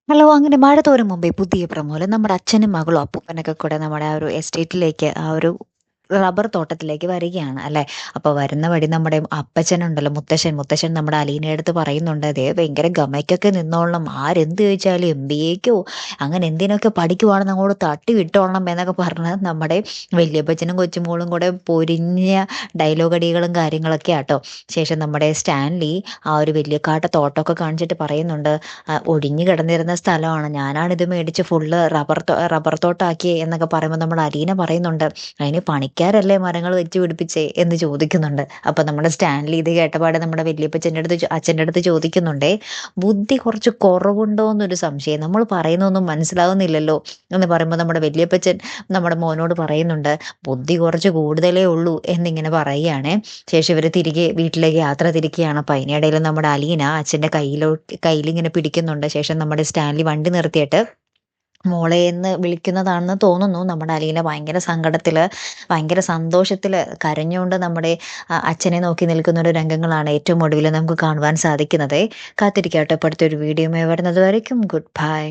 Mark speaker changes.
Speaker 1: Hello. അങ്ങനെ മഴ തോരും മുമ്പേ പുതിയ പ്രമോല് നമ്മുടെ അച്ഛനും മകളും അപ്പൂപ്പനൊക്കെ കൂടെ നമ്മുടെ ആ ഒരു എസ്റ്റേറ്റിലേക്ക് ആ ഒരു റബ്ബർ തോട്ടത്തിലേക്ക് വരികയാണ് അല്ലെ. അപ്പൊ വരുന്ന വഴി നമ്മുടെ അപ്പച്ചനുണ്ടല്ലോ, മുത്തശ്ശൻ നമ്മുടെ അലീനയുടെ അടുത്ത് പറയുന്നുണ്ട്, അതേ ഭയങ്കര ഗമയ്ക്കൊക്കെ നിന്നോളണം, ആരെന്ത് ചോദിച്ചാലും MBAക്കോ അങ്ങനെ എന്തിനൊക്കെ പഠിക്കുവാണെന്ന് അങ്ങോട്ട് തട്ടി വിട്ടോളണം എന്നൊക്കെ പറഞ്ഞ് നമ്മുടെ വല്യപ്പച്ചനും കൊച്ചുമോളും കൂടെ പൊരിഞ്ഞ ഡയലോഗ് അടികളും കാര്യങ്ങളൊക്കെ ആട്ടോ. ശേഷം നമ്മുടെ സ്റ്റാൻലി ആ ഒരു വലിയ കാട്ട തോട്ടമൊക്കെ കാണിച്ചിട്ട് പറയുന്നുണ്ട്, ഒഴിഞ്ഞു കിടന്നിരുന്ന സ്ഥലമാണ്, ഞാനാണിത് മേടിച്ച് ഫുള്ള് റബ്ബർ തോട്ടാക്കി എന്നൊക്കെ പറയുമ്പോൾ നമ്മുടെ അലീന പറയുന്നുണ്ട്, അതിന് പണിക്കാരല്ലേ മരങ്ങൾ വെച്ച് പിടിപ്പിച്ചേ എന്ന് ചോദിക്കുന്നുണ്ട്. അപ്പൊ നമ്മുടെ സ്റ്റാൻലി ഇത് കേട്ടപാടെ നമ്മുടെ അച്ഛൻ്റെ അടുത്ത് ചോദിക്കുന്നുണ്ടേ, ബുദ്ധി കുറച്ച് കുറവുണ്ടോ എന്നൊരു സംശയം, നമ്മൾ പറയുന്നൊന്നും മനസ്സിലാവുന്നില്ലല്ലോ എന്ന് പറയുമ്പോൾ നമ്മുടെ വല്യപ്പച്ചൻ നമ്മുടെ മോനോട് പറയുന്നുണ്ട്, ബുദ്ധി കുറച്ച് കൂടുതലേ ഉള്ളൂ എന്നിങ്ങനെ പറയുകയാണേ. ശേഷം ഇവർ തിരികെ വീട്ടിലേക്ക് യാത്ര തിരിക്കുകയാണ്. അപ്പം അതിനിടയിൽ നമ്മുടെ അലീന അച്ഛൻ്റെ കയ്യിലിങ്ങനെ പിടിക്കുന്നുണ്ട്. ശേഷം നമ്മുടെ സ്റ്റാൻലി വണ്ടി നിർത്തിയിട്ട് മോളെ എന്ന് വിളിക്കുന്നതാണെന്ന് തോന്നുന്നു. നമ്മുടെ അലീന ഭയങ്കര സങ്കടത്തില്, ഭയങ്കര സന്തോഷത്തില് കരഞ്ഞുകൊണ്ട് നമ്മുടെ അച്ഛനെ നോക്കി നിൽക്കുന്ന ഒരു രംഗങ്ങളാണ് ഏറ്റവും ഒടുവിൽ നമുക്ക് കാണുവാൻ സാധിക്കുന്നത്. കാത്തിരിക്കാട്ടോ ഇപ്പോഴത്തെ ഒരു വീഡിയോയുമായി വരുന്നത് വരയ്ക്കും. Good bye.